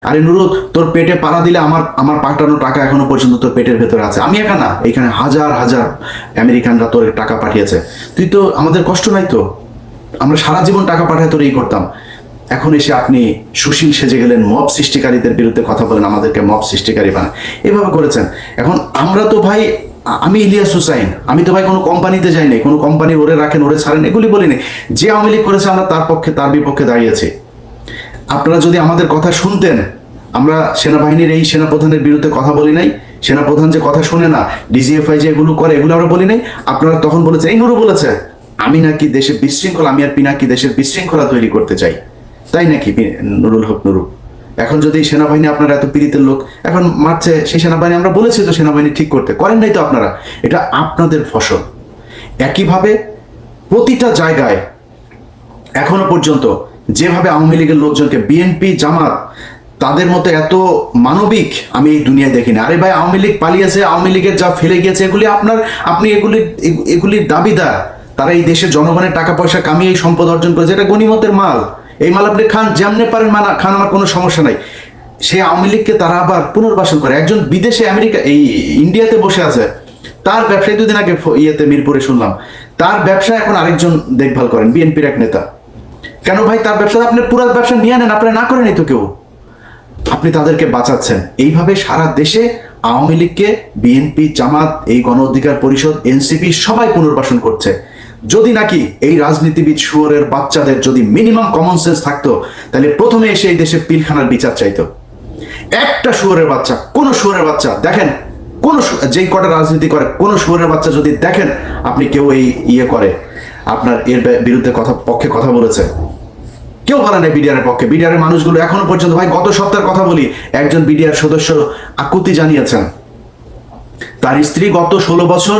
আরে নুরু, তোর পেটে পাড়া দিলে আমার আমার পাঠানো টাকা এখনো পর্যন্ত তোর পেটের ভেতরে আছে। আমি একা না, এখানে হাজার হাজার আমেরিকানরা তোর টাকা পাঠিয়েছে। তুই তো, আমাদের কষ্ট নাই তো? আমরা সারা জীবন টাকা পাঠায় তোর এই করতাম। এখন এসে আপনি সুশীল সেজে গেলেন, মব সৃষ্টিকারীদের বিরুদ্ধে কথা বলেন, আমাদেরকে মব সৃষ্টিকারী বানান, এভাবে করেছেন। এখন আমরা তো ভাই, আমি ইলিয়াস হুসাইন, আমি তো ভাই কোনো কোম্পানিতে যাই নাই, কোনো কোম্পানি ওরে রাখেন ওরে ছাড়েন এগুলি বলিনি। যে আওয়ামী লীগ করেছে আমরা তার পক্ষে তার বিপক্ষে দাঁড়িয়েছি। আপনারা যদি আমাদের কথা শুনতেন, আমরা সেনাবাহিনীর এই সেনাপ্রধানের বিরুদ্ধে কথা বলি নাই। সেনাপ্রধান যে কথা শুনে না, ডিজিএফআই যে এগুলো করে, এগুলো আমরা বলি নাই। আপনারা তখন বলেছে, এই নুরু বলেছে আমি নাকি দেশের বিশৃঙ্খলা, আমি আর পিনাকি দেশের বিশৃঙ্খলা তৈরি করতে চাই, তাই নাকি নুরুল হক নুরু? এখন যদি সেনাবাহিনী, আপনারা এত পীড়িতের লোক এখন মারছে, সেই সেনাবাহিনী আমরা বলেছি তো সেনাবাহিনী ঠিক করতে, করেন নাই তো আপনারা। এটা আপনাদের ফসল। একইভাবে প্রতিটা জায়গায় এখনো পর্যন্ত যেভাবে আওয়ামী লীগের লোকজনকে, বিএনপি জামাত, তাদের মতো এত মানবিক আমি এই দুনিয়ায় দেখিনি। আরে ভাই, আওয়ামী লীগ পালিয়েছে, আওয়ামী লীগের যা ফেলে গিয়েছে এগুলি আপনি এগুলির দাবিদার। তারা এই দেশের জনগণের টাকা পয়সা কামিয়ে এই সম্পদ অর্জন করেছে, এটা গনিমতের মাল। এই মাল আপনি খান, যেমনে পারেন খান, আমার কোনো সমস্যা নাই। সেই আওয়ামী লীগকে তারা আবার পুনর্বাসন করে। একজন বিদেশে আমেরিকা, এই ইন্ডিয়াতে বসে আছে, তার ব্যবসায় দুদিন আগে ইয়েতে মিরপুরে শুনলাম, তার ব্যবসা এখন আরেকজন দেখভাল করেন, বিএনপির এক নেতা। কেন ভাই? তার ব্যবসা আপনি পুরো ব্যবসা নিয়ে নেন, আপনারা না করেনই তো কেউ। আপনি তাদেরকে বাঁচাচ্ছেন। এইভাবে সারা দেশে আওয়ামী লীগকে বিএনপি, জামাত, এই গণ অধিকার পরিষদ, এনসিপি সবাই পুনর্বাসন করছে। যদি নাকি এই রাজনীতিবিদ শুয়োরের বাচ্চাদের যদি মিনিমাম কমন সেন্স থাকতো, তাহলে প্রথমে এসে এই দেশে পিলখানার বিচার চাইতো। একটা শুয়োরের বাচ্চা, কোন শুয়োরের বাচ্চা দেখেন, কোন যেই কটা রাজনীতি করে, কোন শুয়োরের বাচ্চা যদি দেখেন আপনি কেউ এই ইয়ে করে, আপনার এর বিরুদ্ধে পক্ষে কথা বলেছে, কেউ বলে নাই বিডিআর পক্ষে। বিডিআর মানুষগুলো এখনো পর্যন্ত, ভাই গত সপ্তাহের কথা বলি, একজন বিডিআর সদস্য আকুতি জানিয়েছেন তার স্ত্রী গত 16 বছর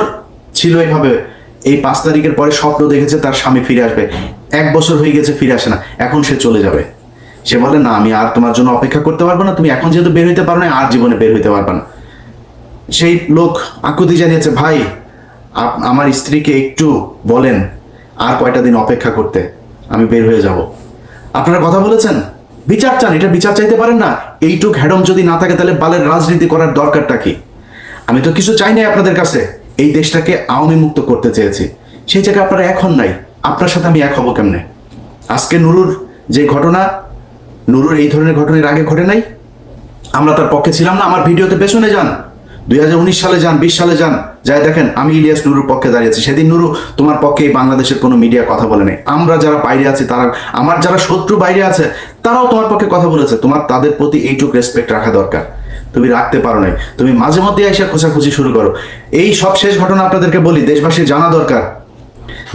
ছিল এইভাবে, এই 5 তারিখের পরে স্বপ্ন দেখেছে তার স্বামী ফিরে আসবে। 1 বছর হয়ে গেছে ফিরে আসে না, এখন সে চলে যাবে। সে বলে, না আমি আর তোমার জন্য অপেক্ষা করতে পারবো না, তুমি এখন যেহেতু বের হইতে পারো না, আর জীবনে বের হইতে পারবে না। সেই লোক আকুতি জানিয়েছে, ভাই আমার স্ত্রীকে একটু বলেন আর কয়টা দিন অপেক্ষা করতে, আমি বের হয়ে যাব। আপনারা কথা বলেছেন, বিচার চান, এটা বিচার চাইতে পারেন না? এইটুক হ্যাডম যদি না থাকে তাহলে বালের রাজনীতি করার দরকারটা কি? আমি তো কিছু চাই নাই আপনাদের কাছে, এই দেশটাকে আওয়ামী মুক্ত করতে চেয়েছি, সেই জায়গায় আপনারা এখন নাই। আপনার সাথে আমি এক হবো কেমনে? আজকে নুরুর যে ঘটনা, নুরুর এই ধরনের ঘটনার আগে ঘটে নাই, আমরা তার পক্ষে ছিলাম না। আমার ভিডিওতে পেছনে যান, 2019 সালে যান, 20 সালে যান, যাই দেখেন আমি ইলিয়াস নুরুর পক্ষে দাঁড়িয়েছি। সেদিন নুরু তোমার পক্ষে এই বাংলাদেশের কোনো মিডিয়া কথা বলে নাই। আমরা যারা বাইরে আছি, তারা, আমার যারা শত্রু বাইরে আছে, তারাও তোমার পক্ষে কথা বলেছে। তোমার তাদের প্রতি এইটুকু রেসপেক্ট রাখা দরকার, তুমি রাখতে পারো নাই। তুমি মাঝে মধ্যে এসে খোঁচাখুচি শুরু করো। এই সব শেষ ঘটনা আপনাদেরকে বলি, দেশবাসীর জানা দরকার।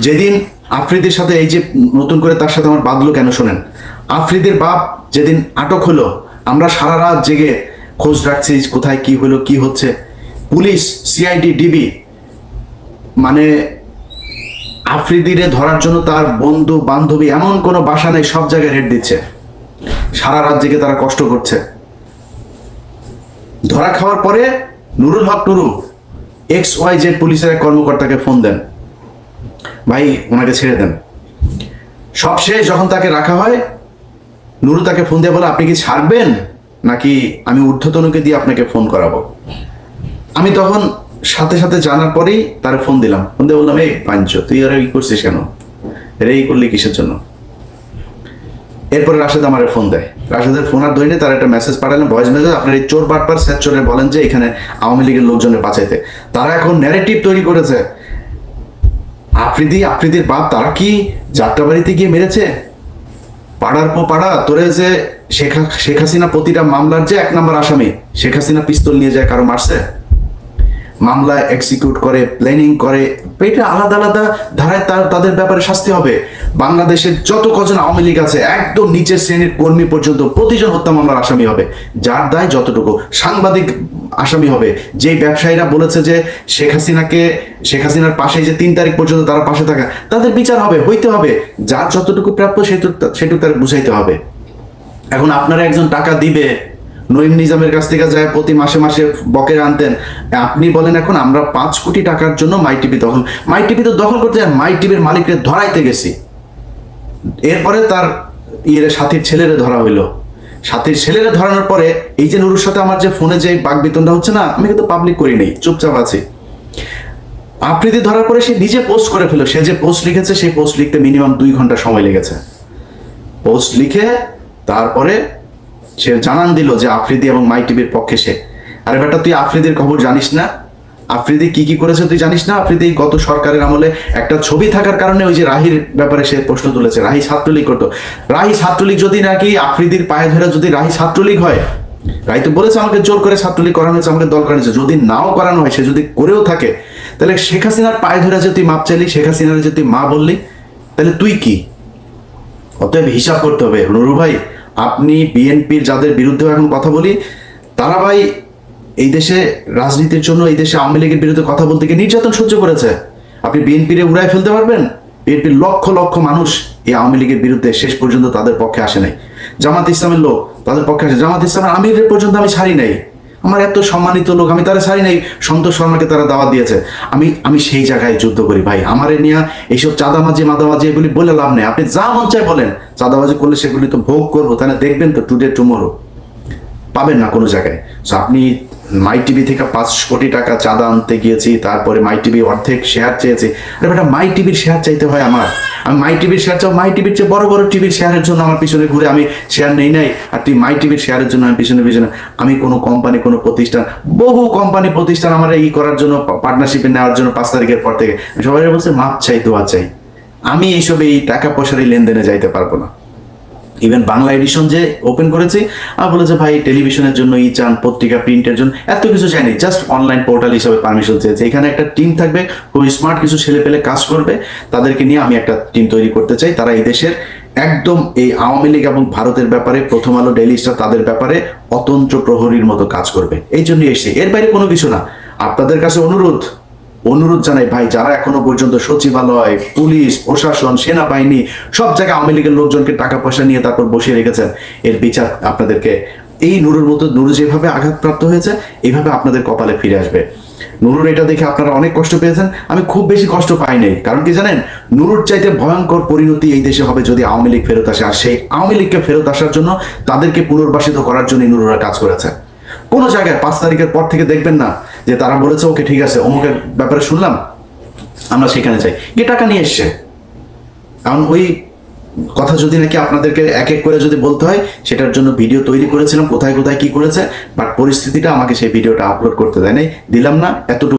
যেদিন আফ্রিদির সাথে এই যে নতুন করে তার সাথে আমার বাঁধলো কেন শোনেন, আফ্রিদির বাপ যেদিন আটক হলো, আমরা সারা রাত জেগে খোঁজ রাখছি কোথায় কি হলো, কি হচ্ছে। পুলিশ, সিআইডি, ডিবি, মানে আফ্রিদিরে ধরার জন্য তার বন্ধু বান্ধবী এমন কোনো বাসা নেই, সব জায়গায় রেড দিচ্ছে। সারা রাত জেগে তারা কষ্ট করছে। ধরা খাওয়ার পরে নুরুল হক নুরু XYZ পুলিশের এক কর্মকর্তাকে ফোন দেন, ভাই ওনাকে ছেড়ে দেন। সবশেষ যখন তাকে রাখা হয়, নুরু তাকে ফোন দিয়ে বলে, আপনি কি ছাড়বেন নাকি আমি ঊর্ধ্বতনকে দিয়ে আপনাকে ফোন করাবো? আমি তখন সাথে সাথে জানার পরেই তার ফোন দিলাম, ফোন দিয়ে বললাম, এই পাঞ্চ তুই আর ই করছিস কেন, রে করলি কিসের জন্য? এরপরে রাশেদ আমার ফোন দেয়, রাশেদের ফোন আর ধরে তার একটা মেসেজ পাঠালেন, ভয়েস মেসেজ, আপনার এই চোর বাটপার স্যার চোরে বলেন যে এখানে আওয়ামী লীগের লোকজনের বাঁচাইতে। তারা এখন ন্যারেটিভ তৈরি করেছে, আফ্রিদির বাপ তারা কি যাত্রাবাড়িতে গিয়ে মেরেছে, পাড়ার পর পাড়া তোরে যে শেখ হাসিনা প্রতিটা মামলার যে 1 নম্বর আসামি, শেখ হাসিনা পিস্তল নিয়ে যায় কারো মারছে, মামলা এক্সিকিউট করে, প্ল্যানিং করে, এটা আলাদা আলাদা ধারায় তাদের ব্যাপারে শাস্তি হবে। বাংলাদেশের যত কজন আওয়ামী লীগ আছে, একদম নিচের শ্রেণীর কর্মী পর্যন্ত প্রতিজন হত্যা মামলার আসামি হবে, যার দায় যতটুকু। সাংবাদিক আসামি হবে, যে ব্যবসায়ীরা বলেছে যে শেখ হাসিনার পাশে যে 3 তারিখ পর্যন্ত তারা পাশে থাকা, তাদের বিচার হবে, হইতে হবে। যার যতটুকু প্রাপ্য সেটুকু তার বুঝাইতে হবে। এখন আপনারা একজন টাকা দিবে, নঈম নিজামের কাছ থেকে যায় প্রতি মাসে মাসে বকেয়া আনতেন, আপনি বলেন এখন আমরা 5 কোটি টাকার জন্য মাই টিভি তো দখল করতে যায়, মাই টিভির মালিককে ধরাইতে গেছি। এরপরে তার সাথীর ছেলেরে ধরা হইলো, সাথীর ছেলেরা ধরানোর পরে এই যে নুরুর সাথে আমার যে ফোনে যে বাকবিতণ্ডা হচ্ছে না, আমি কিন্তু পাবলিক করি নেই, চুপচাপ আছি। আফ্রিদি ধরার পরে সে নিজে পোস্ট করে ফেলো। সে যে পোস্ট লিখেছে সেই পোস্ট লিখতে মিনিমাম 2 ঘন্টা সময় লেগেছে। পোস্ট লিখে তারপরে সে জানান দিল যে আফ্রিদি এবং মাই টিভির পক্ষে সে। আরে বেটা, তুই আফ্রিদির খবর জানিস না? আফ্রিদি কি কি করেছে তুই জানিস না? আফ্রিদি গত সরকারের আমলে একটা ছবি থাকার কারণে ওই যে রাহির ব্যাপারে সে প্রশ্ন তুলেছে, রাহি ছাত্রলীগ করতো। রাহি ছাত্রলীগ যদি নাকি আফ্রিদির পায়ে ধরে যদি রাহি ছাত্রলীগ হয়, রাহি তো বলেছে আমাকে জোর করে ছাত্রলীগ করানো হয়েছে, আমাকে দল করানো হয়েছে। যদি নাও করানো হয়, সে যদি করেও থাকে, তাহলে শেখ হাসিনার পায়ে ধরে যে তুই মাপ চাইলি, শেখ হাসিনার যে তুই মা বললি, তাহলে তুই কি? অতএব হিসাব করতে হবে নুরু ভাই। আপনি বিএনপির যাদের বিরুদ্ধে এখন কথা বলি, তারা ভাই এই দেশে রাজনীতির জন্য, এই দেশে আওয়ামী লীগের বিরুদ্ধে কথা বলতে গিয়ে নির্যাতন সহ্য করেছে। আপনি বিএনপির উড়ায় ফেলতে পারবেন? বিএনপির লক্ষ লক্ষ মানুষ এই আওয়ামী লীগের বিরুদ্ধে শেষ পর্যন্ত তাদের পক্ষে আসে নাই। জামাত ইসলামের লোক তাদের পক্ষে আসে। জামাত ইসলামের আমিরের পর্যন্ত আমি ছাড়ি নাই। আমার এত সম্মানিত লোক, আমি তারা ছাড়ি নাই। সন্তোষ শর্মাকে তারা দাওয়াত দিয়েছে। আমি সেই জায়গায় যুদ্ধ করি ভাই। আমার এ নিয়ে এইসব চাঁদাবাজি মাদাবাজি এগুলি বলে লাভ নেই। আপনি যা মন চায় বলেন, চাঁদাবাজি করলে সেগুলি তো ভোগ করবো, তাহলে দেখবেন তো টুডে টুমোরো পাবেন না কোনো জায়গায়। আপনি মাই টিভি থেকে 5 কোটি টাকা চাঁদা আনতে গিয়েছি, তারপরে মাই টিভি অর্ধেক শেয়ার চেয়েছি। আরে বেটা, মাই টিভির শেয়ার চাইতে হয় আমার? আমি মাই টিভির শেয়ার চাও? মাই টিভির চেয়ে বড় বড় টিভির শেয়ারের জন্য আমার পিছনে ঘুরে আমি শেয়ার নেই নাই, আর তুই মাই টিভির শেয়ারের জন্য আমি পিছনে পিছনে। আমি কোনো কোম্পানি, কোনো প্রতিষ্ঠান, বহু কোম্পানি প্রতিষ্ঠান আমার এই করার জন্য, পার্টনারশিপে নেওয়ার জন্য 5 তারিখের পর থেকে সবাই বলছে মাপ চাই, দোয়া চাই। আমি এইসব এই টাকা পয়সার এই লেনদেনে যাইতে পারবো না। ইভেন বাংলা এডিশন যে ওপেন করেছি, আর বলেছে ভাই টেলিভিশনের জন্য ই চান, পত্রিকা প্রিন্টের জন্য, এত কিছু চাইনি, জাস্ট অনলাইন পোর্টাল হিসাবে পারমিশন চেয়েছে। এখানে একটা টিম থাকবে, খুব স্মার্ট কিছু ছেলে পেলে কাজ করবে, তাদেরকে নিয়ে আমি একটা টিম তৈরি করতে চাই। তারা এই দেশের একদম এই আওয়ামী লীগ এবং ভারতের ব্যাপারে, প্রথম আলো, ডেইলি স্টার, তাদের ব্যাপারে অতন্ত্র প্রহরীর মতো কাজ করবে। এই জন্যই এসেছি, এর বাইরে কোনো কিছু না। আপনাদের কাছে অনুরোধ জানাই ভাই, যারা এখনো পর্যন্ত সচিবালয়, পুলিশ, প্রশাসন, সেনাবাহিনী সব জায়গায় আওয়ামী লীগের লোকজনকে টাকা পয়সা নিয়ে তারপর বসিয়ে রেখেছেন, এর বিচার আপনাদেরকে এই নুরুর মতো, নুরু যেভাবে আঘাতপ্রাপ্ত হয়েছে এইভাবে আপনাদের কপালে ফিরে আসবে। নুরুর এটা দেখে আপনারা অনেক কষ্ট পেয়েছেন, আমি খুব বেশি কষ্ট পাই নাই। কারণ কি জানেন, নুরুর চাইতে ভয়ঙ্কর পরিণতি এই দেশে হবে যদি আওয়ামী লীগ ফেরত আসে। আর সেই আওয়ামী লীগকে ফেরত আসার জন্য, তাদেরকে পুনর্বাসিত করার জন্য নুরুরা কাজ করেছে। কোনো জায়গায় 5 তারিখের পর থেকে দেখবেন না যে তারা বলেছে ওকে ঠিক আছে, অমুকের ব্যাপারে শুনলাম, আমরা সেখানে যাই, গিয়ে টাকা নিয়ে এসছে। কারণ ওই কথা যদি নাকি আপনাদেরকে এক এক করে যদি বলতে হয়, সেটার জন্য ভিডিও তৈরি করেছিলাম, কোথায় কোথায় কি করেছে, বাট পরিস্থিতিটা আমাকে সেই ভিডিওটা আপলোড করতে দেয় নাই, দিলাম না। এতটুকু